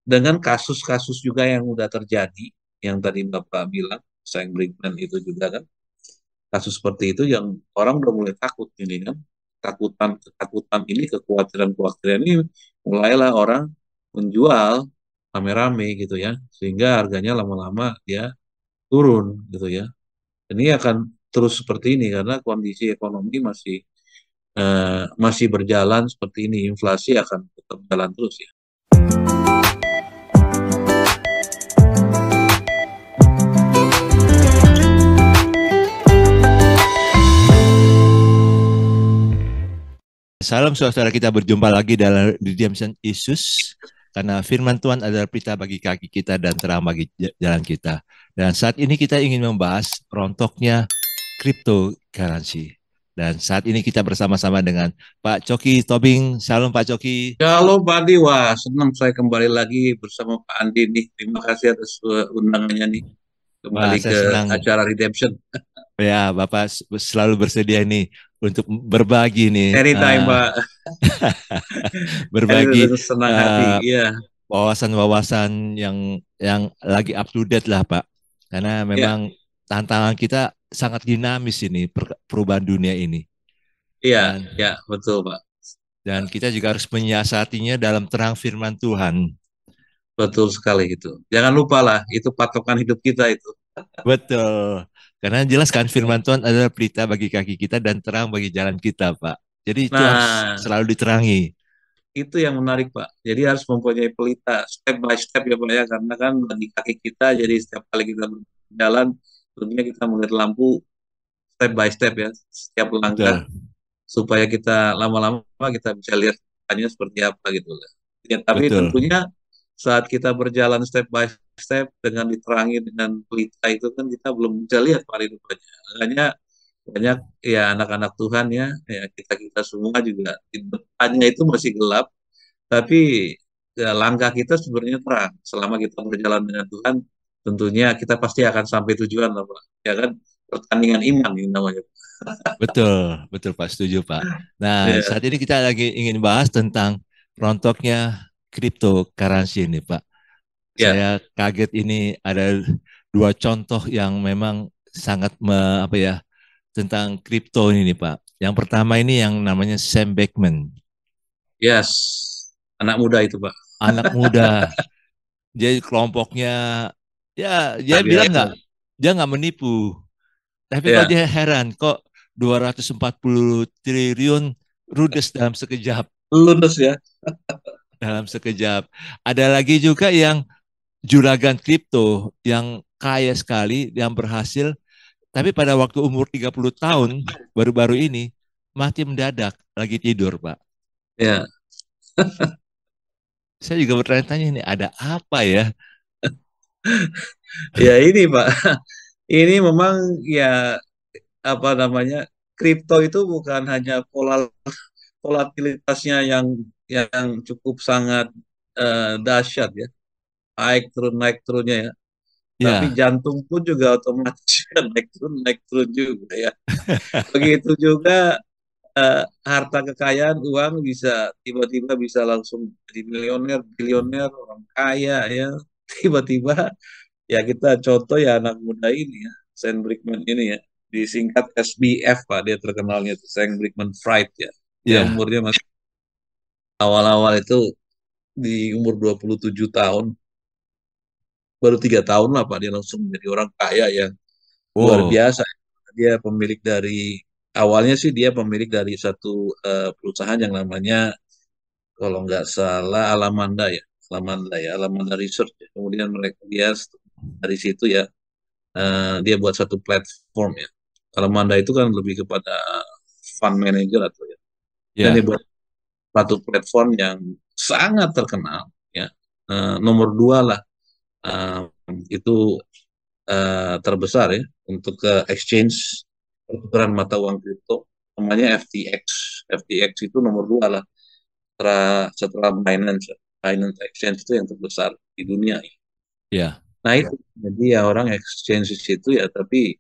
dengan kasus-kasus juga yang udah terjadi, yang tadi Bapak bilang, Sam Brinkman itu juga kan, kasus seperti itu yang orang udah mulai takut ini kan, ketakutan ini, kekhawatiran ini, mulailah orang menjual rame-rame gitu ya, sehingga harganya lama-lama dia turun gitu ya. Ini akan terus seperti ini karena kondisi ekonomi masih berjalan seperti ini, inflasi akan tetap jalan terus ya. Salam saudara, kita berjumpa lagi dalam Redemption Issues karena firman Tuhan adalah pelita bagi kaki kita dan terang bagi jalan kita. Dan saat ini kita ingin membahas rontoknya cryptocurrency. Dan saat ini kita bersama-sama dengan Pak Coki Tobing. Salam Pak Coki. Kalau Pak Andi, wah senang saya kembali lagi bersama Pak Andi nih. Terima kasih atas undangannya nih Wah, kembali saya ke senang acara Redemption. ya Bapak selalu bersedia nih untuk berbagi nih, Anytime Pak, berbagi saya senang hati. eh, Iya, wawasan-wawasan yang lagi up to date lah Pak. Karena ya, memang tantangan kita sangat dinamis ini perubahan dunia ini. iya, Dan ya, betul Pak. dan kita juga harus menyiasatinya dalam terang firman Tuhan. Betul sekali itu. Jangan lupa lah, itu patokan hidup kita itu. Betul. Karena jelas kan firman Tuhan adalah pelita bagi kaki kita dan terang bagi jalan kita, Pak. Jadi itu harus Nah, selalu diterangi. itu yang menarik Pak. Jadi harus mempunyai pelita step by step ya Pak ya, karena kan bagi kaki kita, jadi setiap kali kita berjalan, tentunya kita melihat lampu step by step ya, setiap langkah Betul, supaya kita lama-lama kita bisa lihat depannya seperti apa gitu lah. Ya, tapi betul, tentunya saat kita berjalan step by step dengan diterangi dengan pelita itu kan kita belum bisa lihat pada depannya. Makanya banyak ya anak-anak Tuhan ya kita semua juga di depannya itu masih gelap, tapi ya, langkah kita sebenarnya terang. Selama kita berjalan dengan Tuhan, tentunya kita pasti akan sampai tujuan lah, Pak. Ya kan, pertandingan iman ini namanya. betul, betul Pak. Setuju Pak. Nah, Ya, saat ini kita lagi ingin bahas tentang rontoknya cryptocurrency ini Pak. ya, Saya kaget ini ada dua contoh yang memang sangat apa ya tentang kripto ini nih Pak. Yang pertama ini yang namanya Sam Bankman, yes. Anak muda itu, Pak. anak muda. Jadi kelompoknya ya dia Tak bilang biasa. nggak menipu. Tapi kok Ya, dia heran kok 240 triliun rudes dalam sekejap, lulus ya. dalam sekejap. Ada lagi juga yang juragan kripto yang kaya sekali yang berhasil tapi pada waktu umur 30 tahun baru-baru ini mati mendadak lagi tidur, Pak. Ya, Saya juga bertanya-tanya ini ada apa ya? ya ini, Pak. Ini memang ya apa namanya? Kripto itu bukan hanya volatilitasnya yang cukup sangat dahsyat ya, naik turunnya ya. Tapi Ya, jantung pun juga otomatis naik turun juga ya. Begitu juga harta kekayaan, uang bisa tiba-tiba bisa langsung jadi milioner, bilioner, orang kaya ya. Tiba-tiba ya kita contoh ya anak muda ini ya, Sam Brickman ini ya, disingkat SBF Pak, dia terkenalnya itu Sam Brickman Fried ya. Dia ya. umurnya masih awal-awal itu di umur 27 tahun, baru 3 tahun lah Pak dia langsung menjadi orang kaya yang luar Wow, biasa. Dia pemilik dari awalnya sih dia pemilik dari satu perusahaan yang namanya kalau nggak salah Alamanda Research ya. Kemudian dari situ ya dia buat satu platform ya. Alamanda itu kan lebih kepada fund manager atau ya. Dan dia ya, buat satu platform yang sangat terkenal ya. Nomor dua lah eh, itu terbesar ya untuk ke exchange pertukaran mata uang kripto namanya FTX. FTX itu nomor dua lah setelah Binance. Binance Exchange itu yang terbesar di dunia. ya, Nah itu jadi ya orang exchange di situ ya, tapi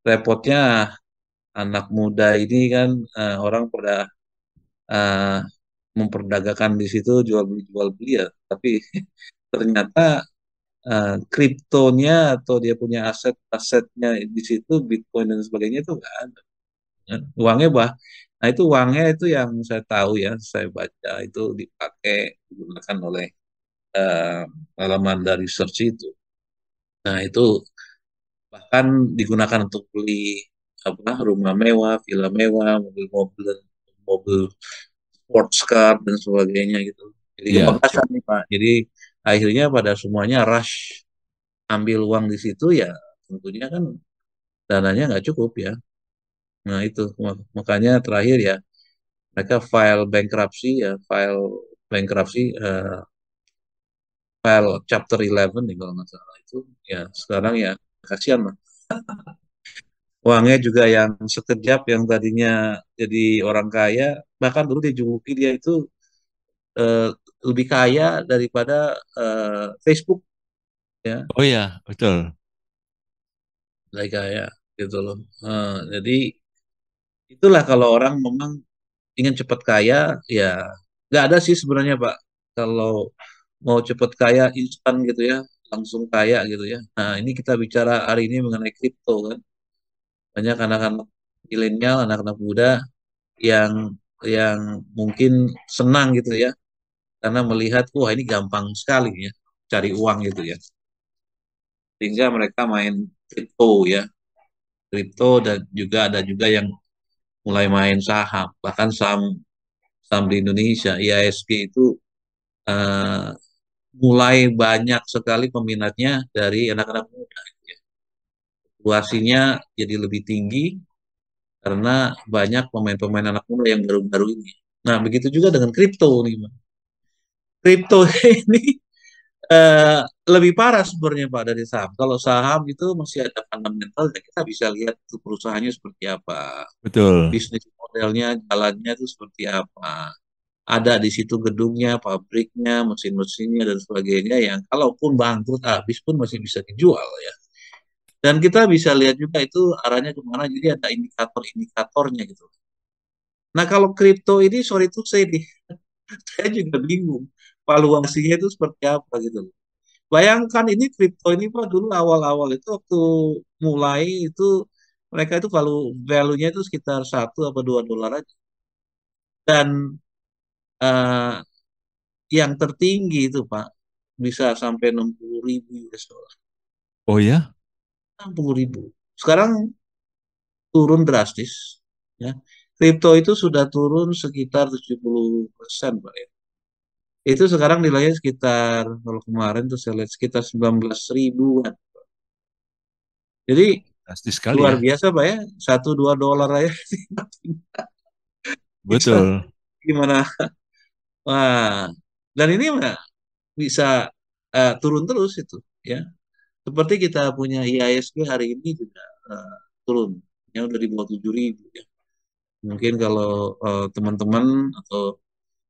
repotnya anak muda ini kan orang pada eh, memperdagangkan di situ jual beli ya, tapi ternyata kriptonya atau dia punya aset-asetnya di situ, Bitcoin dan sebagainya itu nggak ada. Kan. Uangnya nah itu uangnya itu yang saya tahu ya, saya baca itu dipakai digunakan oleh eh, halaman dari search itu. Nah itu bahkan digunakan untuk beli apa rumah mewah, villa mewah, mobil-mobil, mobil sports car dan sebagainya gitu. Jadi Iya, kebablasan nih Pak. Jadi akhirnya pada semuanya rush ambil uang di situ ya tentunya kan dananya nggak cukup ya. Nah itu makanya terakhir ya mereka file bankruptcy ya, bankruptcy, file chapter 11 nih kalau nggak salah itu ya sekarang ya kasihan lah. Uangnya juga yang sekejap yang tadinya jadi orang kaya bahkan dulu dijuluki dia itu eh, lebih kaya daripada Facebook ya, oh ya, betul, lebih kaya gitu loh. Jadi itulah kalau orang memang ingin cepat kaya ya nggak ada sih sebenarnya Pak kalau mau cepat kaya instan gitu ya langsung kaya gitu ya. Nah ini kita bicara hari ini mengenai kripto kan banyak anak-anak milenial anak-anak muda yang mungkin senang gitu ya karena melihat wah ini gampang sekali ya cari uang gitu ya sehingga mereka main kripto ya kripto dan juga ada juga yang mulai main saham bahkan saham saham di Indonesia IASG itu eh, mulai banyak sekali peminatnya dari anak-anak muda. Ya. Fluktuasinya jadi lebih tinggi karena banyak pemain-pemain anak muda yang baru-baru ini. Nah, begitu juga dengan kripto nih, Mas. Kripto ini eh, lebih parah sebenarnya Pak dari saham. Kalau saham itu masih ada fundamental, ya kita bisa lihat itu perusahaannya seperti apa, betul, bisnis modelnya, jalannya itu seperti apa. Ada di situ gedungnya, pabriknya, mesin-mesinnya dan sebagainya yang kalaupun bangkrut habis pun masih bisa dijual ya. Dan kita bisa lihat juga itu arahnya kemana, jadi ada indikator-indikatornya gitu. Nah kalau kripto ini sorry to say nih, saya juga bingung valuasinya itu seperti apa gitu. Bayangkan ini kripto ini Pak dulu awal-awal itu waktu mulai itu mereka itu value-nya itu sekitar 1 atau 2 dolar aja. Dan eh, yang tertinggi itu Pak bisa sampai 60.000 US dollar. oh ya, 60.000. Sekarang turun drastis. Ya. Kripto itu sudah turun sekitar 70% Pak ya. Itu sekarang nilainya sekitar, kalau kemarin tuh saya lihat sekitar 19 ribuan. Jadi drastis sekali luar ya, biasa Pak ya, 1 2 dolar aja. Bisa betul, gimana? Wah, dan ini mah bisa turun terus itu ya. Seperti kita punya IISG hari ini juga turun. Ya udah di bawah 7.000 ya. Mungkin kalau teman-teman atau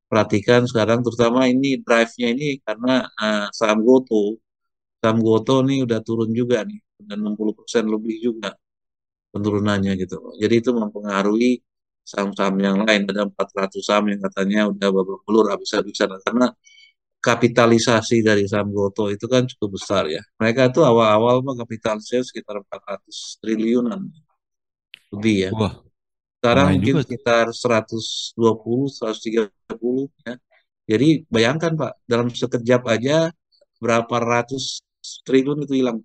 perhatikan sekarang terutama ini drive-nya ini karena saham Goto. Saham Goto nih udah turun juga nih. Dan 60% lebih juga penurunannya gitu. Jadi itu mempengaruhi saham-saham yang lain. Ada 400 saham yang katanya udah babak belur habis-habisan. Karena kapitalisasi dari saham Goto itu kan cukup besar ya. Mereka itu awal-awal mah kapitalisasi sekitar 400 triliunan lebih ya. wah, Sekarang lumayan mungkin juga, sekitar 120, 130 ya. Jadi bayangkan Pak, dalam sekejap aja berapa ratus triliun itu hilang.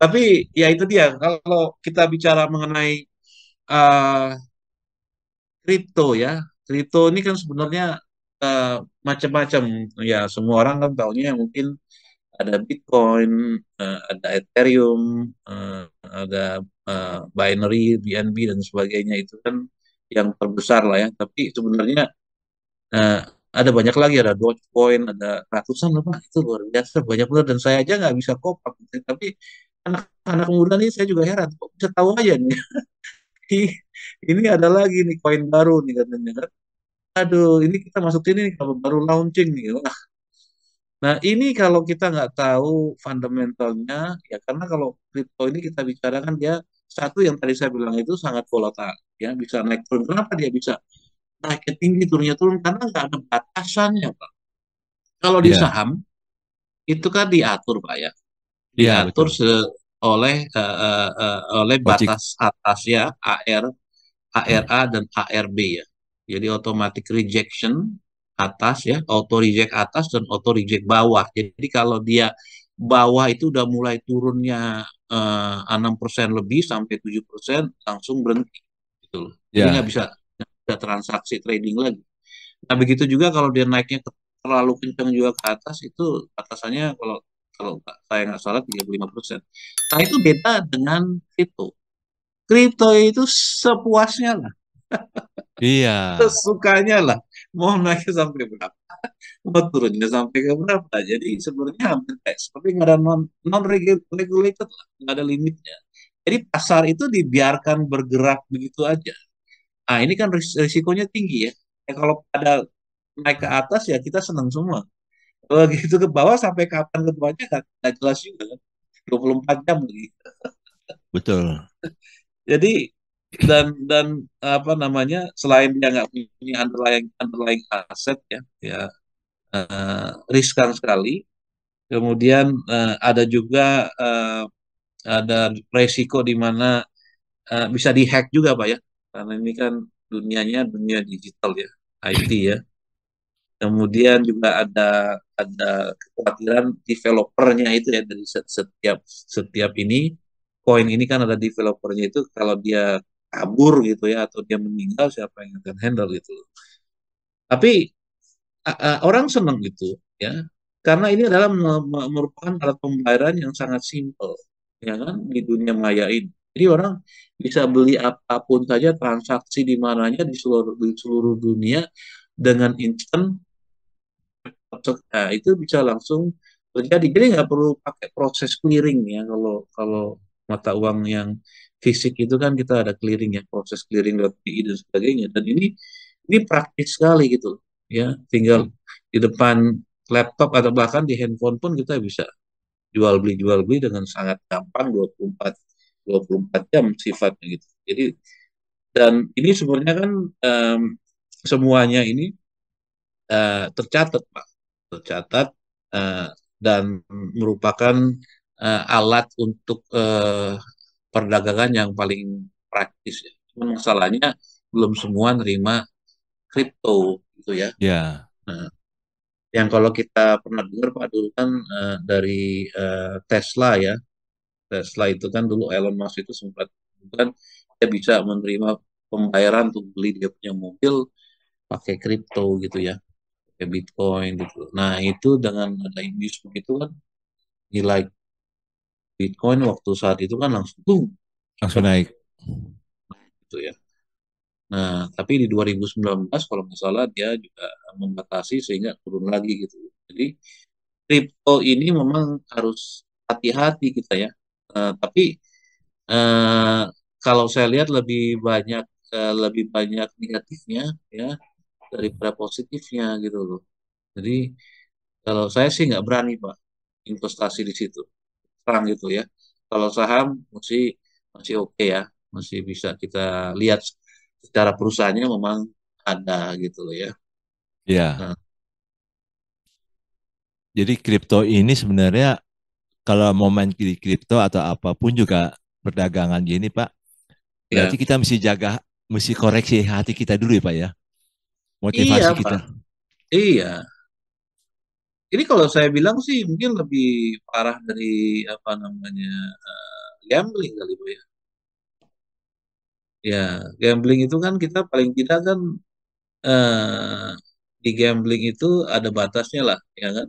Tapi ya itu dia, kalau kita bicara mengenai uh, kripto ya, kripto ini kan sebenarnya uh, macam-macam. Ya semua orang kan taunya mungkin ada Bitcoin, ada Ethereum, ada binary, BNB dan sebagainya itu kan yang terbesar lah ya. Tapi sebenarnya eh, ada banyak lagi, ada Dogecoin, ada ratusan apa itu luar biasa banyak benar dan saya aja nggak bisa kopak. Tapi anak-anak muda nih saya juga heran kok bisa tahu aja nih. Ini ada lagi nih koin baru nih katanya kan. Aduh, ini kita masuk sini nih kalau baru launching nih. Wah, nah, ini kalau kita nggak tahu fundamentalnya, ya karena kalau kripto ini kita bicarakan dia satu yang tadi saya bilang itu sangat volatile, ya bisa naik turun. Kenapa dia bisa? naiknya tinggi, turunnya turun karena nggak ada batasannya, Pak. Kalau di Iya, saham itu kan diatur, Pak ya, iya diatur betul. oleh Ojek, batas atasnya ARA dan ARB ya. Jadi automatic rejection atas ya, auto reject atas dan auto reject bawah. Jadi kalau dia bawah itu udah mulai turunnya 6% lebih sampai 7% langsung berhenti gitu loh. Jadi ya nggak bisa transaksi trading lagi. Nah, begitu juga kalau dia naiknya terlalu kencang juga ke atas itu batasannya kalau kalau saya nggak salah 35%. Nah, itu beda dengan kripto. Kripto itu sepuasnya lah, iya sesukanya lah. Mau naiknya sampai berapa, mau turunnya sampai ke berapa. Jadi sebenarnya hampir kayak seperti nggak ada non regulated lah, nggak ada limitnya. Jadi pasar itu dibiarkan bergerak begitu aja. Nah, ini kan risikonya tinggi ya. Kalau ada naik ke atas ya kita senang semua. Kalau gitu ke bawah sampai kapan ke bawahnya nggak jelas juga kan. 24 jam lagi. betul. Jadi dan apa namanya, selain dia nggak punya underlying aset ya, ya riskan sekali. Kemudian ada juga ada resiko di mana bisa dihack juga, Pak ya. Karena ini kan dunianya dunia digital ya, IT ya. Kemudian juga ada kekhawatiran developernya itu ya, dari setiap setiap ini koin ini kan ada developernya itu, kalau dia kabur gitu ya atau dia meninggal siapa yang akan handle gitu. Tapi orang senang gitu ya, karena ini adalah merupakan alat pembayaran yang sangat simpel ya kan di dunia maya ini. Jadi orang bisa beli apapun saja, transaksi di mananya di seluruh dunia dengan instan. Nah, itu bisa langsung terjadi. Jadi nggak perlu pakai proses clearing ya. Kalau kalau mata uang yang fisik itu kan kita ada clearing ya, proses clearing .bi dan sebagainya. Dan ini praktis sekali gitu ya. Tinggal di depan laptop atau bahkan di handphone pun kita bisa jual beli dengan sangat gampang, 24 jam sifatnya gitu. Jadi dan ini sebenarnya kan semuanya ini tercatat, Pak, tercatat uh, dan merupakan alat untuk perdagangan yang paling praktis ya. Cuma masalahnya belum semua nerima kripto gitu ya. Ya, Nah, yang kalau kita pernah dengar, Pak, dulu kan dari Tesla ya. Tesla itu kan dulu Elon Musk itu sempat kan dia bisa menerima pembayaran untuk beli dia punya mobil pakai kripto gitu ya, kayak Bitcoin gitu. Nah, itu dengan ada imbus begitu kan, nilai Bitcoin waktu saat itu kan langsung boom, langsung cepat naik. gitu ya. Nah, tapi di 2019 kalau nggak salah dia juga membatasi sehingga turun lagi gitu. Jadi kripto ini memang harus hati-hati kita ya. Tapi eh, kalau saya lihat lebih banyak negatifnya ya daripada positifnya gitu loh. Jadi kalau saya sih nggak berani, Pak, investasi di situ. Terang gitu ya. Kalau saham masih masih oke ya, masih bisa kita lihat secara perusahaannya memang ada gitu loh ya. Ya, Nah, jadi kripto ini sebenarnya kalau mau main di kripto atau apapun juga perdagangan gini, Pak, berarti ya, kita mesti jaga, mesti koreksi hati kita dulu ya, Pak ya. iya Motivasi Pak, kita. iya. Ini kalau saya bilang sih mungkin lebih parah dari apa namanya gambling kali Pak ya. Ya, gambling itu kan kita paling tidak kan eh, di gambling itu ada batasnya lah, ya kan.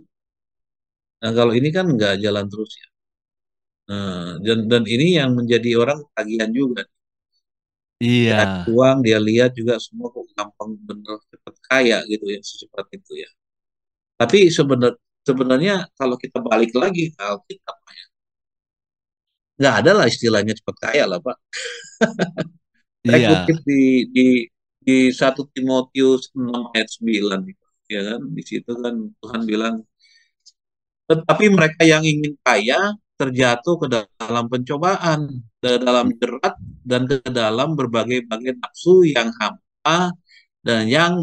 Nah, kalau ini kan nggak jalan terus ya. Dan ini yang menjadi orang tagihan juga. Iya, Dia ada uang, dia lihat juga semua kok gampang bener cepat kaya gitu ya, secepat itu ya. Tapi sebenarnya kalau kita balik lagi ke Alkitab, ya, nggak ada lah istilahnya cepat kaya lah Pak. Saya iya, kutip di 1 Timotius 6 ayat 9 gitu, ya kan. Di situ kan Tuhan bilang, tetapi mereka yang ingin kaya terjatuh ke dalam pencobaan, ke dalam jerat, dan ke dalam berbagai-bagai nafsu yang hampa dan yang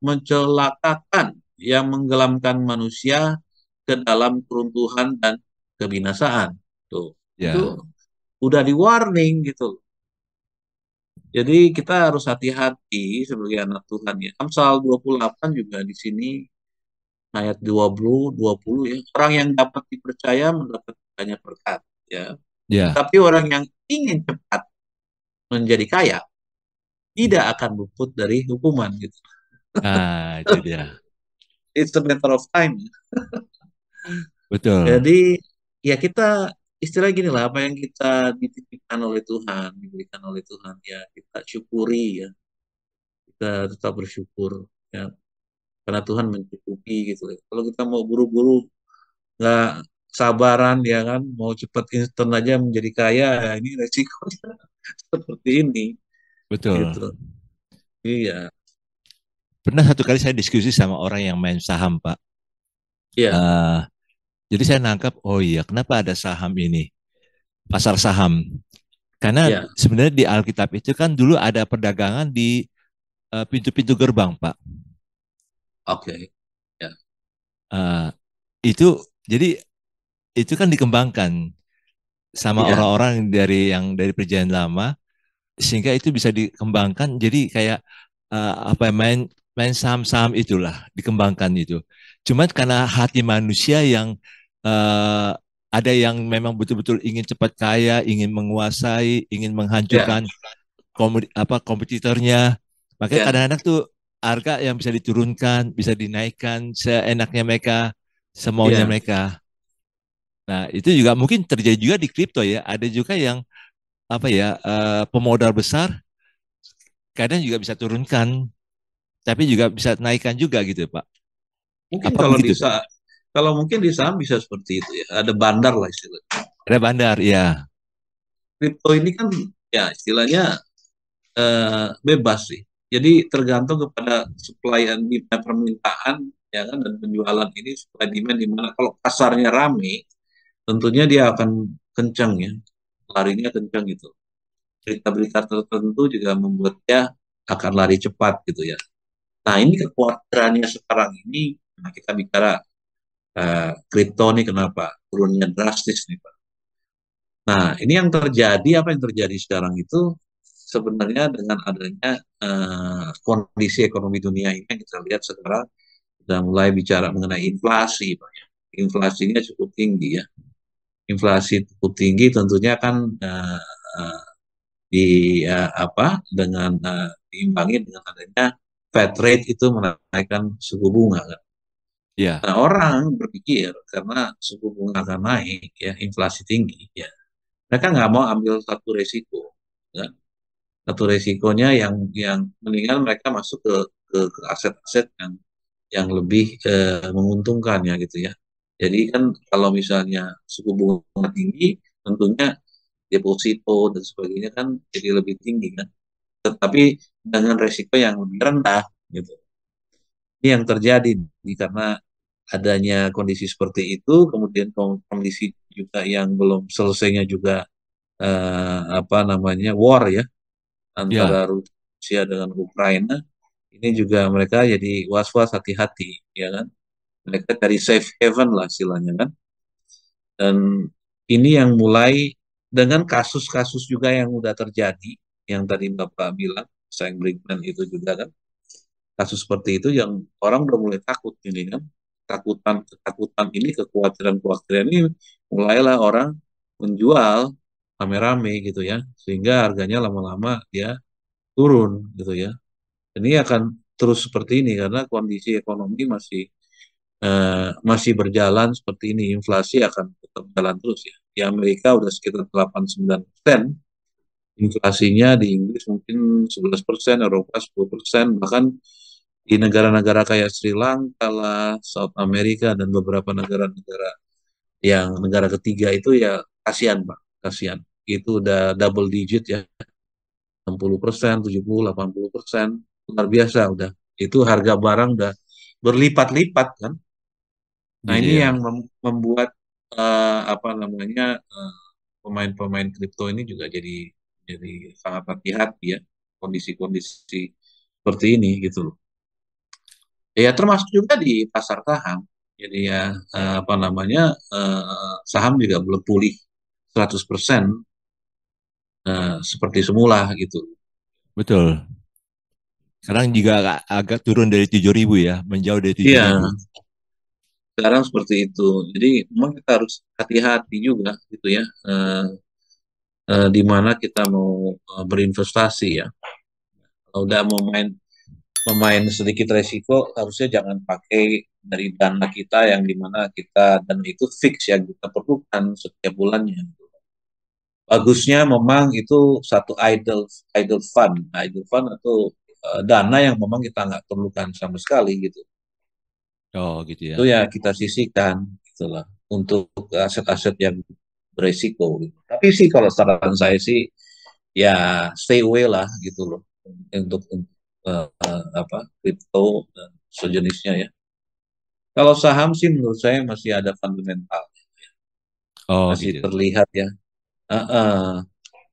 mencelakakan, yang menggelamkan manusia ke dalam keruntuhan dan kebinasaan. Tuh, Ya, itu udah di warning gitu. Jadi kita harus hati-hati sebagai anak Tuhan ya. Amsal 28 juga di sini ayat 20 ya. Orang yang dapat dipercaya mendapat banyak berkat ya. ya. Tetapi orang yang ingin cepat menjadi kaya tidak akan luput dari hukuman gitu. Nah, itu dia. It's a matter of time. Betul, Jadi ya kita istilah gini lah, apa yang kita dititipkan oleh Tuhan, diberikan oleh Tuhan ya kita syukuri ya, kita tetap bersyukur ya, karena Tuhan mencukupi gitu ya. Kalau kita mau buru-buru nggak sabaran ya kan, mau cepat instan aja menjadi kaya, ya ini resikonya seperti ini betul. gitu. Iya, Pernah satu kali saya diskusi sama orang yang main saham, Pak. iya, Eh, jadi saya nangkap, oh iya, kenapa ada saham ini? Pasar saham. Karena iya, sebenarnya di Alkitab itu kan dulu ada perdagangan di pintu-pintu gerbang, Pak. oke, ya, Eh, itu jadi itu kan dikembangkan sama iya, orang-orang dari perjanjian lama sehingga itu bisa dikembangkan jadi kayak apa ya, main main saham-saham itulah dikembangkan itu. Cuman karena hati manusia yang eh, ada yang memang betul-betul ingin cepat kaya, ingin menguasai, ingin iya, menghancurkan kompetitornya. Makanya iya, kadang-kadang tuh harga yang bisa diturunkan, bisa dinaikkan seenaknya mereka, semaunya iya, mereka. Nah, itu juga mungkin terjadi juga di kripto ya. Ada juga yang apa ya pemodal besar kadang juga bisa turunkan, tapi juga bisa naikkan juga gitu, Pak. mungkin Apa kalau begitu, Pak? kalau mungkin di saham bisa seperti itu ya, ada bandar lah istilahnya. Ada bandar, ya, Kripto ini kan ya istilahnya bebas sih. Jadi tergantung kepada supply and demand, permintaan ya kan, dan penjualan ini supply demand, di mana kalau pasarnya rame tentunya dia akan kencang ya, larinya kencang gitu. Berita-berita tertentu juga membuat dia akan lari cepat gitu ya. Nah ini kekhawatirannya sekarang ini, nah kita bicara kripto nih kenapa turunnya drastis nih Pak. Nah ini yang terjadi, apa yang terjadi sekarang itu sebenarnya dengan adanya kondisi ekonomi dunia ini yang kita lihat sekarang sudah mulai bicara mengenai inflasi, Pak ya. Inflasinya cukup tinggi ya. Inflasi cukup tinggi tentunya kan di apa dengan diimbangi dengan adanya Fed rate itu menaikkan suku bunga kan. ya, Nah, orang berpikir karena suku bunga akan naik ya, inflasi tinggi ya. Mereka nggak mau ambil satu resiko ya. Satu resikonya yang mendingan mereka masuk ke aset-aset yang lebih menguntungkan ya gitu ya. Jadi kan kalau misalnya suku bunga tinggi, tentunya deposito dan sebagainya kan jadi lebih tinggi kan. Tetapi dengan resiko yang lebih rendah gitu. Ini yang terjadi karena adanya kondisi seperti itu, kemudian kondisi juga yang belum selesainya juga apa namanya war ya antara ya, Rusia dengan Ukraina. Ini juga mereka jadi was-was, hati-hati ya kan. Mereka dari safe haven lah istilahnya kan. Dan ini yang mulai dengan kasus-kasus juga yang udah terjadi, yang tadi Bapak bilang, Sam Brinkman itu juga kan, kasus seperti itu yang orang udah mulai takut ini kan, ketakutan ini, kekhawatiran ini, mulailah orang menjual rame-rame gitu ya, sehingga harganya lama-lama dia turun gitu ya. Ini akan terus seperti ini karena kondisi ekonomi masih berjalan seperti ini, inflasi akan tetap jalan terus ya. Di Amerika udah sekitar 8-9%, inflasinya di Inggris mungkin 11%, Eropa 10%, bahkan di negara-negara kayak Sri Lanka lah, South America, dan beberapa negara-negara yang negara ketiga itu ya kasihan Pak, kasihan. Itu udah double digit ya, 60%, 70, 80%, luar biasa udah. Itu harga barang udah berlipat-lipat kan. Nah, gitu ini yang ya. membuat apa namanya pemain-pemain kripto ini juga jadi sangat hati-hati ya, kondisi-kondisi seperti ini gitu loh. Ya termasuk juga di pasar saham. Jadi ya apa namanya saham juga belum pulih 100% seperti semula gitu. Betul. Sekarang juga agak turun dari 7.000 ya, menjauh dari 7.000. Iya, sekarang seperti itu. Jadi memang kita harus hati-hati juga gitu ya, di mana kita mau berinvestasi ya. Kalau udah mau memain sedikit resiko, harusnya jangan pakai dari dana kita yang dimana kita dan itu fix yang kita perlukan setiap bulannya. Bagusnya memang itu satu idle fund, idle fund atau dana yang memang kita nggak perlukan sama sekali gitu. Oh gitu Itu ya. ya kita sisihkan gitulah untuk aset-aset yang beresiko gitu. Tapi sih kalau saran saya sih ya stay away lah gitu loh untuk apa kripto dan sejenisnya ya. Kalau saham sih menurut saya masih ada fundamental, Oh masih gitu. terlihat ya. Uh, uh,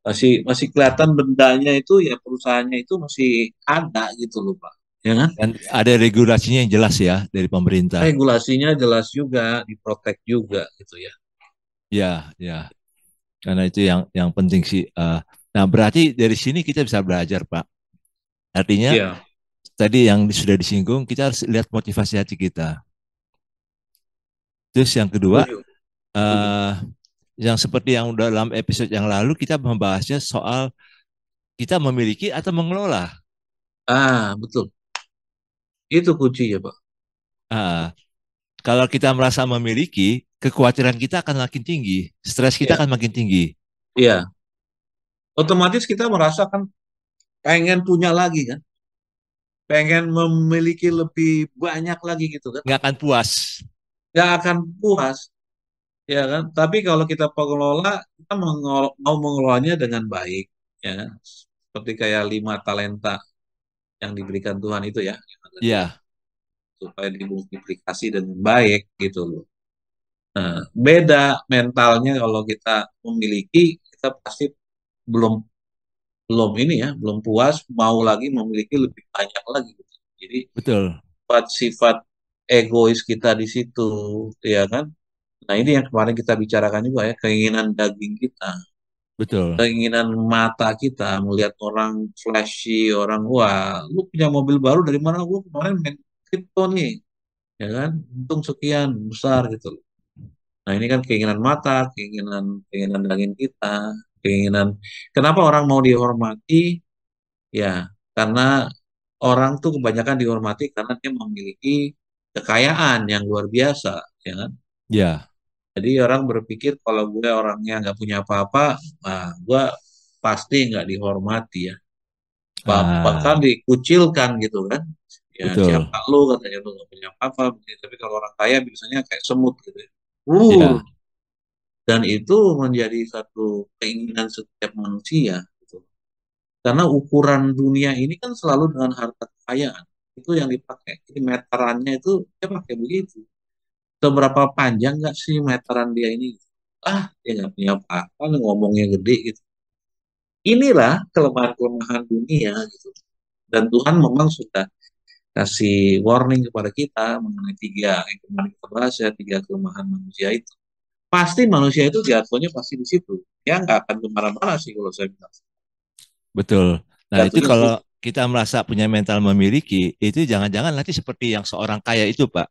masih masih kelihatan bendanya itu ya perusahaannya itu masih ada gitu loh Pak. Ya kan? Dan ada regulasinya yang jelas ya dari pemerintah. Regulasinya jelas juga, diprotek juga gitu ya. Ya, ya. Karena itu yang penting sih. Nah, berarti dari sini kita bisa belajar, Pak. Artinya Iya, tadi yang sudah disinggung, kita harus lihat motivasi hati kita. Terus yang kedua, setuju, setuju. eh, yang seperti yang dalam episode yang lalu kita membahasnya soal kita memiliki atau mengelola. Ah, betul. Itu kuncinya, Pak. Ah, kalau kita merasa memiliki, kekhawatiran kita akan makin tinggi, stres kita Iya, akan makin tinggi, iya. Otomatis kita merasakan pengen punya lagi kan, pengen memiliki lebih banyak lagi gitu kan. nggak akan puas. Nggak akan puas, ya kan. Tapi kalau kita pengelola, kita mau mengelolanya dengan baik, ya. Seperti kayak 5 talenta yang diberikan Tuhan itu ya, yang ada di Ya, supaya dimultiplikasi dengan baik gitu loh. Nah, beda mentalnya kalau kita memiliki, kita pasti belum belum ini ya, belum puas, mau lagi memiliki lebih banyak lagi gitu. Jadi betul, sifat-sifat egois kita di situ, ya kan? Nah, ini yang kemarin kita bicarakan juga ya, keinginan daging kita, betul. keinginan mata kita melihat orang flashy, orang wah, lu punya mobil baru dari mana? Gua kemarin main kripto nih, ya kan? Untung sekian besar gitu. Nah, ini kan keinginan mata, keinginan keinginan daging kita, keinginan kenapa orang mau dihormati? Ya, karena orang tuh kebanyakan dihormati karena dia memiliki kekayaan yang luar biasa, ya kan? Ya, Jadi orang berpikir kalau gue orangnya nggak punya apa-apa, nah gue pasti nggak dihormati ya. Bahkan ah, dikucilkan gitu kan. Ya betul. siapa lu katanya lu nggak punya apa-apa. Tapi kalau orang kaya biasanya kayak semut gitu ya. Uh, Ya, dan itu menjadi satu keinginan setiap manusia. Gitu. Karena ukuran dunia ini kan selalu dengan harta kekayaan. Itu yang dipakai. Jadi meterannya itu dia pakai begitu. Seberapa panjang nggak sih meteran dia ini? Ah, dia nggak punya apa-apa, ngomongnya gede gitu. Inilah kelemahan-kelemahan dunia gitu. Dan Tuhan memang sudah kasih warning kepada kita mengenai tiga yang kemarin kita bahas ya, tiga kelemahan manusia itu. Pasti manusia itu jatuhnya pasti di situ. Ya nggak akan kemana-mana sih kalau saya bilang. betul. Nah, itu Jatuhnya di kalau situ. kita merasa punya mental memiliki, itu jangan-jangan nanti seperti yang seorang kaya itu, Pak,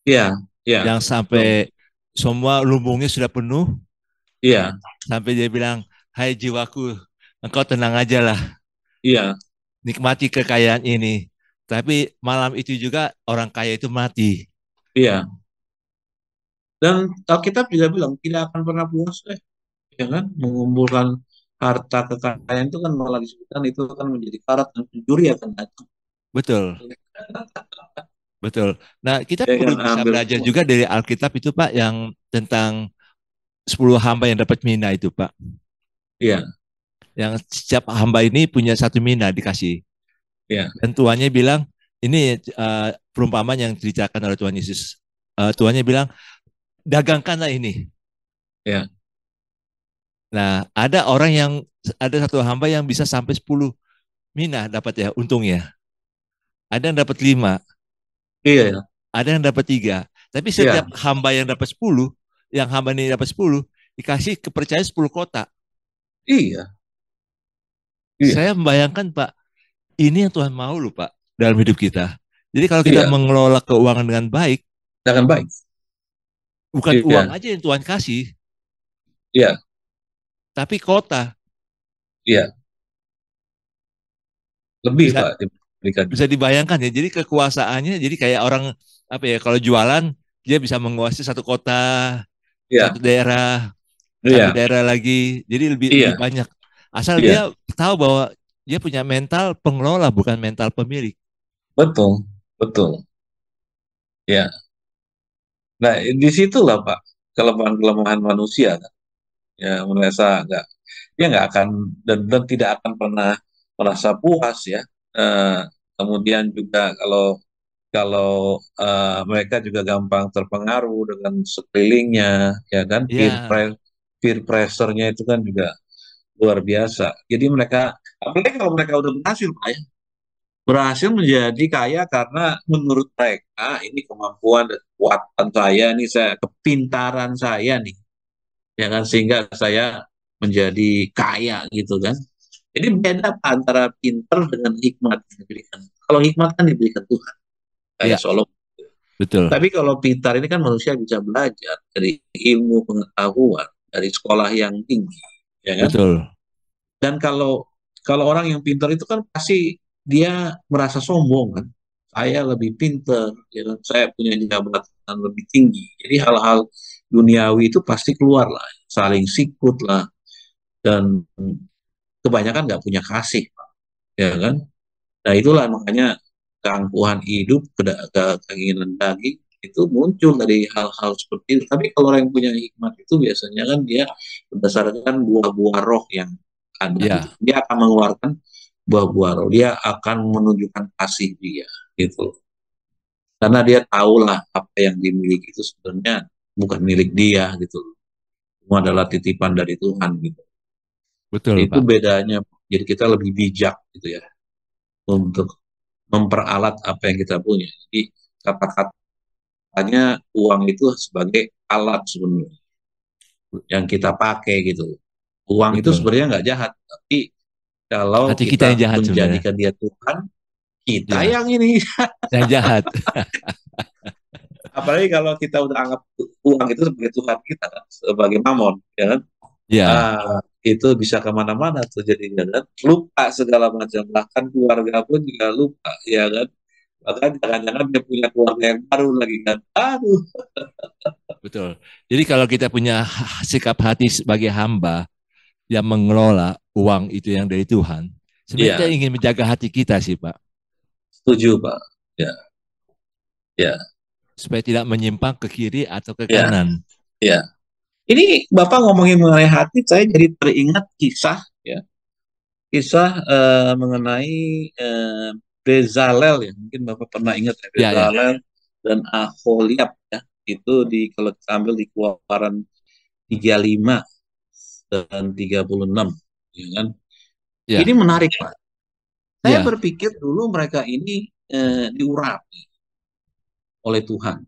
Iya, iya, yang betul. sampai semua lumbungnya sudah penuh, Iya, sampai dia bilang, "Hai jiwaku, engkau tenang aja lah, iya, nikmati kekayaan ini." Tapi malam itu juga orang kaya itu mati. iya. Dan Alkitab juga bilang tidak akan pernah puas, ya kan? Mengumpulkan harta kekayaan itu kan malah disebutkan itu akan menjadi karat dan pencuri akan datang. Betul, betul. Nah, kita Dia perlu yang bisa ambil belajar semua. juga dari Alkitab itu, Pak, yang tentang 10 hamba yang dapat mina itu, Pak. Iya, Yang setiap hamba ini punya satu mina dikasih. iya, Dan tuannya bilang, ini perumpamaan yang diceritakan oleh Tuhan Yesus. Tuannya bilang, dagangkanlah ini. iya, Nah, ada orang yang, ada satu hamba yang bisa sampai 10 mina dapat ya, untungnya. ada yang dapat 5, Iya, ya. ada yang dapat 3. Tapi setiap Iya, hamba yang dapat 10, yang hamba ini dapat 10, dikasih kepercayaan 10 kota. iya, iya, Saya membayangkan Pak, ini yang Tuhan mau loh Pak dalam hidup kita. Jadi kalau kita iya. mengelola keuangan dengan baik, Dengan baik. bukan uang Iya, aja yang Tuhan kasih, iya, tapi kota. iya. Lebih Bisa Pak diberikannya. bisa dibayangkan ya. Jadi kekuasaannya jadi kayak orang apa ya, kalau jualan dia bisa menguasai satu kota, Iya, satu daerah, satu iya, daerah lagi. Jadi lebih lebih iya, banyak. Asal iya. dia tahu bahwa dia punya mental pengelola bukan mental pemilik. Betul, betul. Ya. Nah, di situlah Pak kelemahan-kelemahan manusia kan. Ya, merasa nggak, dia nggak akan dan tidak akan pernah merasa puas ya. Eh, Kemudian juga kalau kalau mereka juga gampang terpengaruh dengan sekelilingnya, ya kan, Ya, peer pressure-nya itu kan juga luar biasa. Jadi mereka, apalagi kalau mereka udah berhasil, Pak ya, berhasil menjadi kaya karena menurut mereka ini kemampuan dan kekuatan saya, ini saya kepintaran saya nih, ya kan, sehingga saya menjadi kaya gitu kan. Jadi beda antara pinter dengan hikmat yang diberikan. Kalau hikmat kan diberikan Tuhan, kayak ya, Solomon. betul. Tapi kalau pintar ini kan manusia bisa belajar dari ilmu pengetahuan, dari sekolah yang tinggi, ya kan? Betul. Dan kalau kalau orang yang pintar itu kan pasti dia merasa sombong kan. Saya lebih pintar, ya kan? Saya punya jabatan lebih tinggi. Jadi hal-hal duniawi itu pasti keluar lah, saling sikut lah, dan kebanyakan nggak punya kasih, ya kan? Nah itulah makanya keangkuhan hidup, keinginan daging itu muncul dari hal-hal seperti itu. Tapi kalau orang yang punya hikmat itu biasanya kan dia berdasarkan buah-buah roh yang ada gitu. Ya, Dia akan mengeluarkan buah-buah roh. Dia akan menunjukkan kasih dia gitu. Karena dia tahulah apa yang dimiliki itu sebenarnya bukan milik dia gitu. Semua adalah titipan dari Tuhan gitu. betul, Itu Pak. bedanya. Jadi kita lebih bijak gitu ya untuk memperalat apa yang kita punya. Jadi kata-katanya uang itu sebagai alat sebenarnya yang kita pakai gitu. Uang itu Betul. sebenarnya nggak jahat, tapi kalau Hati kita yang kita jahat sebenarnya. menjadikan dia Tuhan, kita Ya, yang ini. yang jahat. Apalagi kalau kita udah anggap uang itu sebagai Tuhan kita kan, sebagai mamon, ya kan? Ya, Itu bisa kemana-mana tuh jadinya kan. Lupa segala macam, bahkan keluarga pun juga lupa, ya kan? Bahkan jangan-jangan dia punya keluarga yang baru lagi kan. Aduh, betul. Jadi kalau kita punya sikap hati sebagai hamba yang mengelola uang itu yang dari Tuhan, sebenarnya kita iya, ingin menjaga hati kita sih, Pak, setuju Pak. Ya, ya, supaya tidak menyimpang ke kiri atau ke ya, kanan. ya. Ini Bapak ngomongin mengenai hati, saya jadi teringat kisah, ya, kisah mengenai eh, Bezalel ya. Mungkin Bapak pernah ingat ya, Ya, ya, Bezalel dan Aholiab ya. Itu kalau kita ambil di Keluaran 35 dan 36, ya kan? Ini ya, menarik Pak. Saya ya, berpikir dulu mereka ini diurapi oleh Tuhan.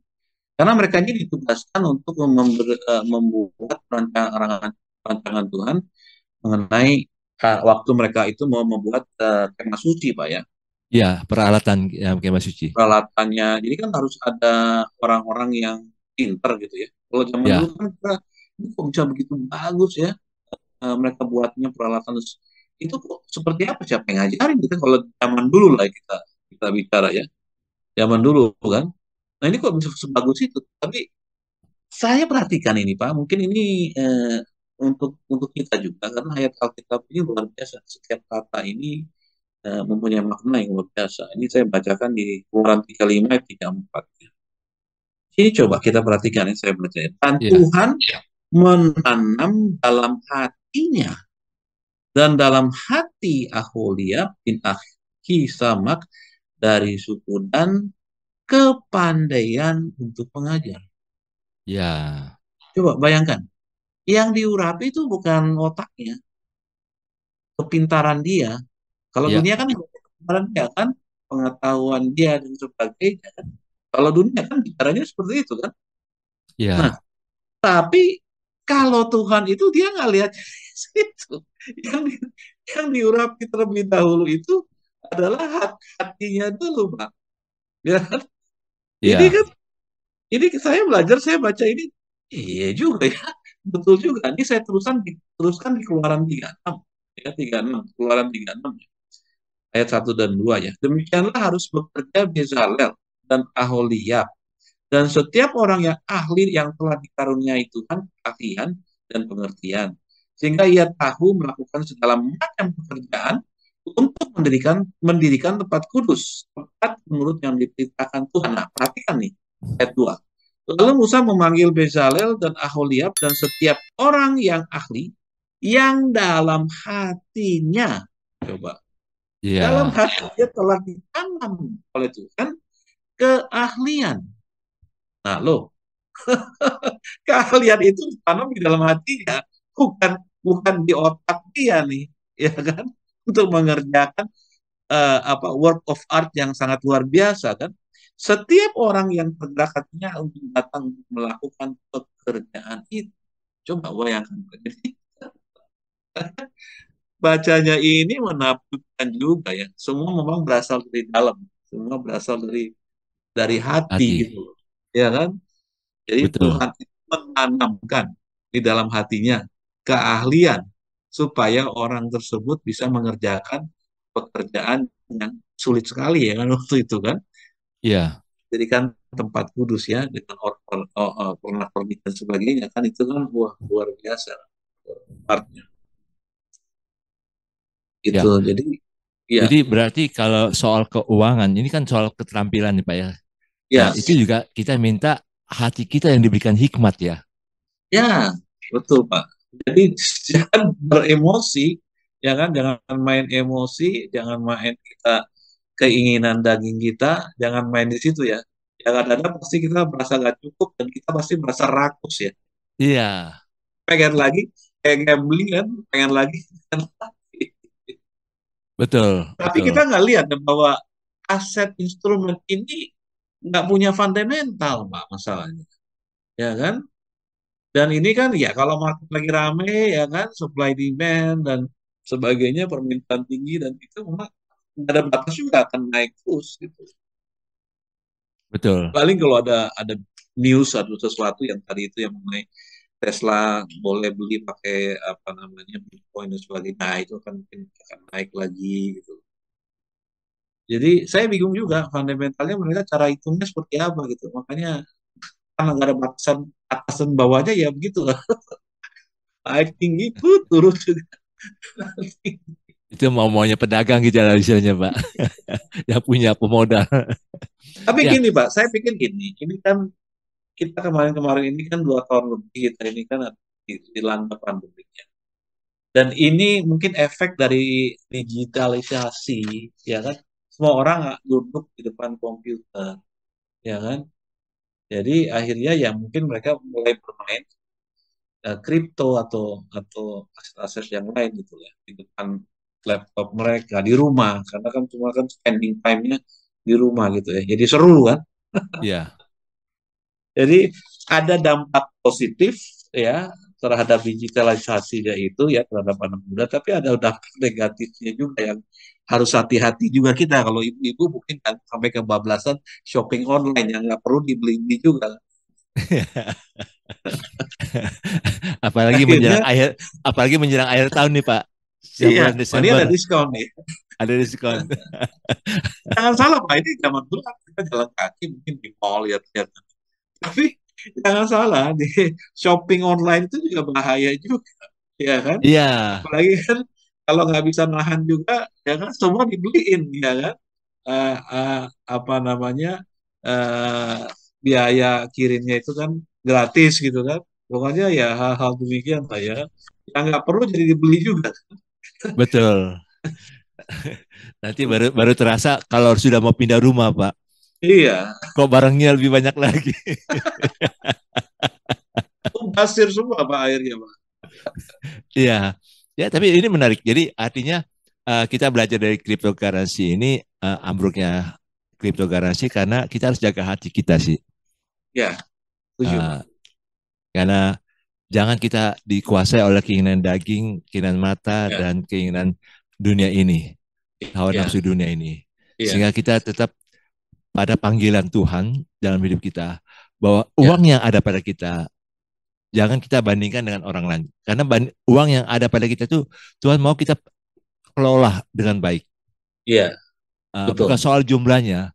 Karena mereka ini ditugaskan untuk membuat rancangan Tuhan mengenai waktu mereka itu mau membuat kemah suci, Pak ya. ya, peralatan yang kemah suci. Peralatannya, jadi kan harus ada orang-orang yang pinter gitu ya. Kalau zaman dulu Ya, kan kita, ini kok bisa begitu bagus ya, mereka buatnya peralatan itu kok seperti apa, siapa yang ngajarin gitu kalau zaman dulu lah kita kita bicara ya, zaman dulu kan. Nah ini kok bisa sebagus itu, tapi saya perhatikan ini Pak, mungkin ini untuk kita juga karena ayat Alkitab ini luar biasa. Setiap kata ini mempunyai makna yang luar biasa. Ini saya bacakan di Keluaran 35 ayat 34. Ini coba kita perhatikan ya, saya baca. Dan ya, Tuhan menanam dalam hatinya dan dalam hati Aholiab bin Ahisamak dari suku Dan kepandaian untuk mengajar. ya, Coba bayangkan, yang diurapi itu bukan otaknya, kepintaran dia. Kalau ya, dunia kan kepintaran dia kan, pengetahuan dia dan sebagainya kan. Kalau dunia kan bicaranya seperti itu kan. Nah, Ya, tapi kalau Tuhan itu dia nggak lihat situ. Yang yang diurapi terlebih dahulu itu adalah hatinya dulu, Pak. Ya kan? Ini ya, kan, ini saya belajar, saya baca ini, iya juga ya, betul juga. Ini saya teruskan di Keluaran 36, ya 36, Keluaran 36, ayat 1 dan 2 ya. Demikianlah harus bekerja Bezalel dan Aholiab dan setiap orang yang ahli yang telah dikaruniai Tuhan keahlian dan pengertian, sehingga ia tahu melakukan segala macam pekerjaan untuk mendirikan tempat kudus, tempat menurut yang diperintahkan Tuhan. Nah, perhatikan nih ayat 2. Lalu Musa memanggil Bezalel dan Aholiab dan setiap orang yang ahli yang dalam hatinya, coba, dalam ya, hatinya telah ditanam oleh Tuhan keahlian. Nah, loh, keahlian itu ditanam di dalam hatinya, bukan bukan di otak dia nih, ya kan? Untuk mengerjakan work of art yang sangat luar biasa kan. Setiap orang yang bergerak hatinya untuk datang untuk melakukan pekerjaan itu. Coba bayangkan. Jadi bacanya ini menakjubkan juga ya. Semua memang berasal dari dalam, semua berasal dari hati hati. gitu. Ya kan? Jadi Betul. Tuhan itu menanamkan di dalam hatinya keahlian supaya orang tersebut bisa mengerjakan pekerjaan yang sulit sekali ya kan waktu itu kan. Ya, Jadikan tempat kudus ya dengan pernak-pernik dan sebagainya kan itu kan wah luar biasa artnya ya. gitu. Jadi ya Jadi berarti kalau soal keuangan, ini kan soal keterampilan nih Pak ya. Nah, ya itu juga kita minta hati kita yang diberikan hikmat ya. ya betul Pak. Jadi jangan beremosi ya kan, jangan main emosi, jangan main kita keinginan daging kita, jangan main di situ ya. Yang ada pasti kita merasa gak cukup dan kita pasti merasa rakus ya. Iya, Pengen lagi, kayak gambling kan, pengen lagi, pengen lagi. betul, Tapi kita betul, nggak lihat bahwa aset instrumen ini nggak punya fundamental, Pak, masalahnya. Ya kan? Dan ini kan ya kalau market lagi rame ya kan, supply demand dan sebagainya, permintaan tinggi dan itu memang nggak ada batas juga akan naik terus gitu. betul. Paling kalau ada news atau sesuatu yang tadi itu yang mengenai Tesla boleh beli pakai apa namanya Bitcoin dan sebagainya, nah, itu kan mungkin akan naik lagi gitu. Jadi saya bingung juga fundamentalnya mereka cara hitungnya seperti apa gitu. Makanya karena nggak ada batasan atas dan bawahnya ya begitu lah. Naik tinggi tuh turun juga. Itu maunya pedagang gitu lah istilahnya Pak, yang punya pemodal. Tapi Ya, gini Pak, saya pikir gini, ini kan kita kemarin-kemarin ini kan 2 tahun lebih kita ini kan dilanda pandeminya. Dan ini mungkin efek dari digitalisasi, ya kan? Semua orang nggak duduk di depan komputer, ya kan? Jadi akhirnya ya mungkin mereka mulai bermain kripto atau aset-aset yang lain gitu ya di depan laptop mereka di rumah karena kan cuma kan spending time-nya di rumah gitu ya. Jadi seru kan? ya, Jadi ada dampak positif ya terhadap digitalisasinya itu ya terhadap anak muda, tapi ada dampak negatifnya juga yang harus hati-hati juga kita kalau ibu-ibu mungkin kan sampai kebablasan shopping online yang nggak perlu dibeli-beli juga. apalagi menjelang Akhirnya akhir, apalagi menjelang akhir tahun nih Pak. Setiap iya, bulan oh, ini ada Desember diskon nih. ada diskon. Jangan salah Pak, ini zaman dulu kan kita jalan kaki mungkin di mall lihat-lihat. Tapi jangan salah, di shopping online itu juga bahaya juga, ya kan? Iya, Apalagi kan kalau nggak bisa nahan juga, ya kan semua dibeliin, ya kan? Eh, eh, apa namanya eh, biaya kirimnya itu kan gratis gitu kan? Pokoknya ya hal-hal demikian lah ya. Yang nggak perlu jadi dibeli juga. betul. Nanti baru baru terasa kalau sudah mau pindah rumah Pak. Iya, Kok barangnya lebih banyak lagi. basir semua Pak akhirnya Pak. Iya. Ya, tapi ini menarik. Jadi artinya kita belajar dari cryptocurrency ini, ambruknya cryptocurrency karena kita harus jaga hati kita sih. Ya, setuju Pak. Eh, karena jangan kita dikuasai oleh keinginan daging, keinginan mata, Ya, dan keinginan dunia ini, hawa ya, nafsu dunia ini. ya, Sehingga kita tetap pada panggilan Tuhan dalam hidup kita, bahwa ya. uang yang ada pada kita, jangan kita bandingkan dengan orang lain. Karena uang yang ada pada kita itu, Tuhan mau kita kelola dengan baik. Iya, Bukan betul. soal jumlahnya,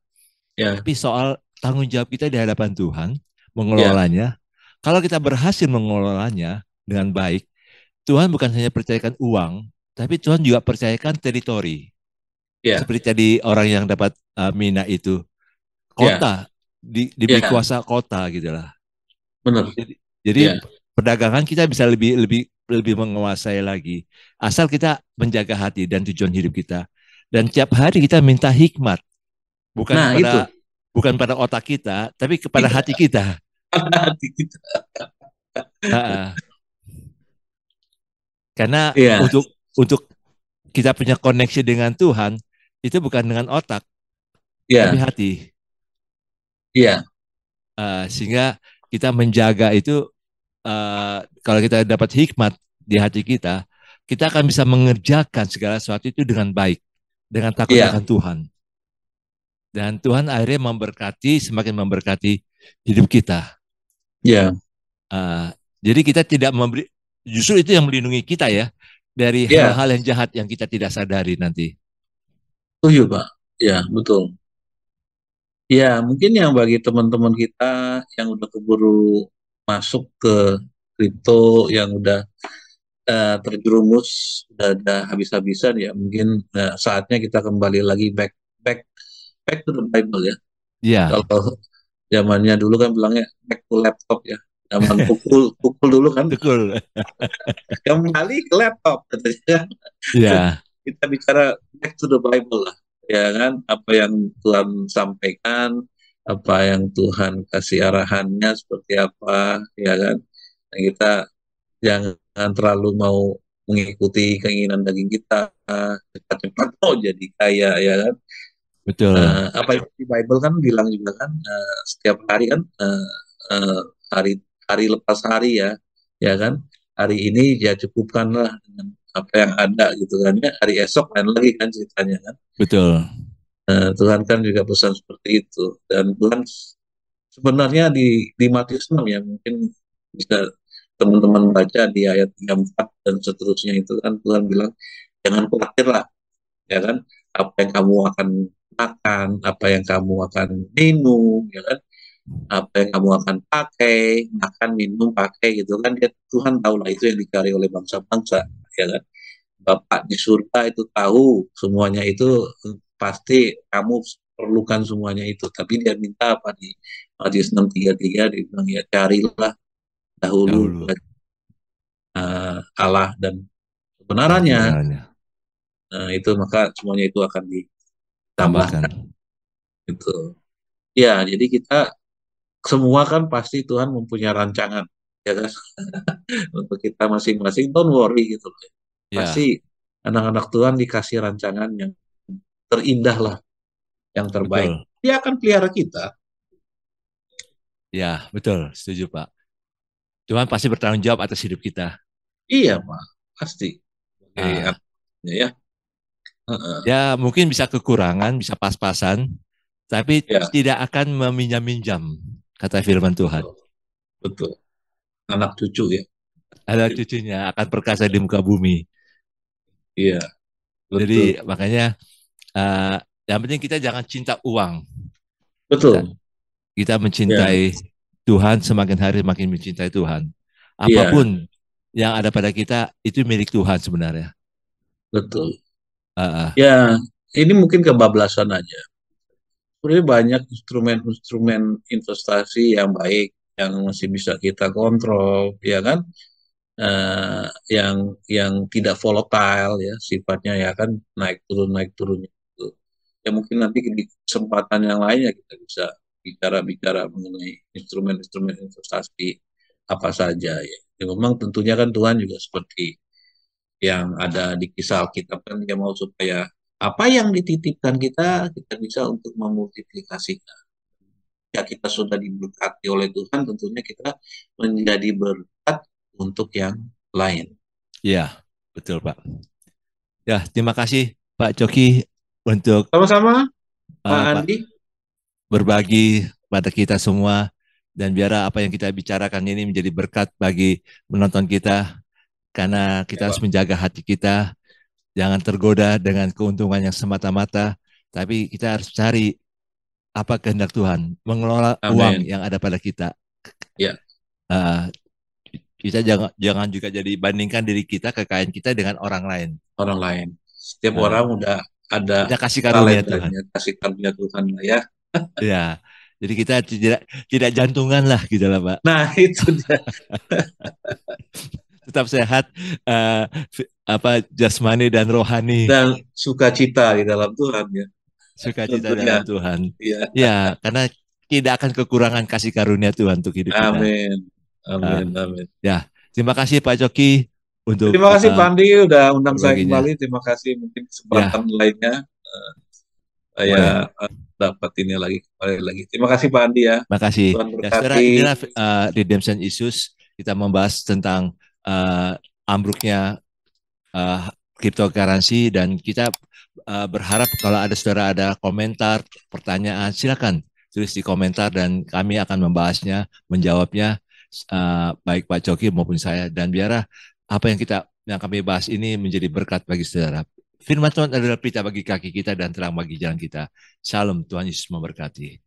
Ya, tapi soal tanggung jawab kita di hadapan Tuhan, ya. mengelolanya. Kalau kita berhasil mengelolanya dengan baik, Tuhan bukan hanya percayakan uang, tapi Tuhan juga percayakan teritori. Ya, Seperti tadi orang yang dapat mina itu, ya, kota, diberi ya, kuasa kota gitu lah. benar. Jadi Ya. perdagangan kita bisa lebih lebih lebih menguasai lagi. Asal kita menjaga hati dan tujuan hidup kita. Dan tiap hari kita minta hikmat, bukan Nah, itu. pada otak kita, tapi kepada Tidak. hati kita. Hati kita. Ah, karena Iya, untuk kita punya koneksi dengan Tuhan itu bukan dengan otak, tapi iya, hati. iya, Sehingga kita menjaga itu, kalau kita dapat hikmat di hati kita, kita akan bisa mengerjakan segala sesuatu itu dengan baik, dengan takut iya, akan Tuhan. Dan Tuhan akhirnya memberkati, semakin memberkati hidup kita. iya, Uh, jadi kita tidak memberi, justru itu yang melindungi kita ya dari iya. hal-hal yang jahat yang kita tidak sadari nanti. Setuju, Pak. Ya, betul. Ya, mungkin yang bagi teman-teman kita yang udah keburu masuk ke kripto, yang udah terjerumus, udah ada habis-habisan ya, mungkin saatnya kita kembali lagi back back back to the Bible ya. Ya, Kalau zamannya dulu kan bilangnya back to laptop ya. Zaman pukul pukul dulu kan betul. kembali ke laptop katanya. Ya, Kita bicara back to the Bible lah, ya kan? Apa yang Tuhan sampaikan, apa yang Tuhan kasih arahannya seperti apa, ya kan? Dan kita jangan terlalu mau mengikuti keinginan daging kita, cepat-cepat mau jadi kaya, ya kan? betul. Apa yang di Bible kan bilang juga kan, setiap hari kan, uh, hari hari lepas hari ya, ya kan? Hari ini ya cukupkanlah dengan apa yang ada gitu kan ya. Hari esok lain lagi kan ceritanya kan. Betul. Tuhan kan juga pesan seperti itu, dan Tuhan sebenarnya di Matius 6 ya, mungkin bisa teman-teman baca di ayat 34 dan seterusnya, itu kan Tuhan bilang jangan khawatir lah, ya kan, apa yang kamu akan makan, apa yang kamu akan minum, ya kan, apa yang kamu akan pakai, makan, minum, pakai gitu kan, dia Tuhan tahu lah itu yang dicari oleh bangsa-bangsa, ya kan. Bapak di surga itu tahu semuanya itu, pasti kamu perlukan semuanya itu, tapi dia minta apa di Matius 6:33, dia bilang ya carilah dahulu Dahulu Allah dan dan kebenarannya. kebenarannya Itu maka semuanya itu akan tambahkan. ditambahkan gitu. Ya, jadi kita semua kan pasti Tuhan mempunyai rancangan, ya kan, untuk kita masing-masing. Don't worry gitu. Ya, Pasti anak-anak Tuhan dikasih rancangan yang terindah lah, yang terbaik. betul. Dia akan pelihara kita. Ya, betul. Setuju, Pak. Tuhan pasti bertanggung jawab atas hidup kita. Iya, Pak. Pasti. Oke, Ah, ya. Heeh. ya, mungkin bisa kekurangan, bisa pas-pasan, tapi Ya, tidak akan meminjam-minjam, kata firman Tuhan. betul. Betul. Anak cucu ya. Ada cucunya akan perkasa di muka bumi. Iya, betul. Jadi makanya, uh, yang penting kita jangan cinta uang. Kita, Betul. kita Ya, mencintai Tuhan, semakin hari makin mencintai Tuhan. iya, Apapun yang ada pada kita itu milik Tuhan sebenarnya. betul. Uh, Ya, ini mungkin kebablasan aja. Sebenarnya banyak instrumen-instrumen investasi yang baik yang masih bisa kita kontrol, ya kan? Yang tidak volatile ya sifatnya, ya kan, naik turun itu. Ya mungkin nanti di kesempatan yang lainnya kita bisa bicara-bicara mengenai instrumen-instrumen investasi apa saja ya. Ya memang tentunya kan Tuhan juga seperti yang ada di kisah Alkitab kan dia mau supaya apa yang dititipkan kita bisa untuk memultiplikasikan. Ya kita sudah diberkati oleh Tuhan, tentunya kita menjadi berkat untuk yang lain. Ya, betul Pak. Ya, terima kasih Pak Coki untuk Sama-sama, Pak Pak Andi. berbagi pada kita semua dan biar apa yang kita bicarakan ini menjadi berkat bagi penonton kita karena Ya, kita harus Pak. menjaga hati kita jangan tergoda dengan keuntungan yang semata-mata tapi kita harus cari apa kehendak Tuhan mengelola uang Amin. yang ada pada kita. Ya, Uh, kita jangan jangan juga jadi bandingkan diri kita kekayaan kita dengan orang lain. orang lain. Setiap Uh, orang udah ada kita kasih karunia Tuhan. talentanya, kasih karunia Tuhan lah ya. Ya, jadi kita tidak tidak jantungan lah gitu lah Pak. Nah, itu dia. Tetap sehat, apa jasmani dan rohani, Dan sukacita di dalam Tuhan ya. sukacita Tentunya. dalam Tuhan. Ya. Ya, karena tidak akan kekurangan kasih karunia Tuhan untuk hidup kita. Amin. Uh, Amin. Amin. ya, terima kasih Pak Coki untuk Terima kasih Pak Andi udah undang saya berbaginya. kembali. Terima kasih, mungkin kesempatan Ya, lainnya boleh. saya dapat ini lagi kembali lagi. Terima kasih Pak Andi ya. Makasih. Tuhan Ya, saudara, berkati. inilah Redemption Issues. Kita membahas tentang ambruknya cryptocurrency dan kita berharap kalau ada saudara ada komentar, pertanyaan, silakan tulis di komentar dan kami akan membahasnya, menjawabnya baik Pak Coki maupun saya dan biar apa yang kami bahas ini menjadi berkat bagi saudara. Firman Tuhan adalah pelita bagi kaki kita dan terang bagi jalan kita. Salam, Tuhan Yesus memberkati.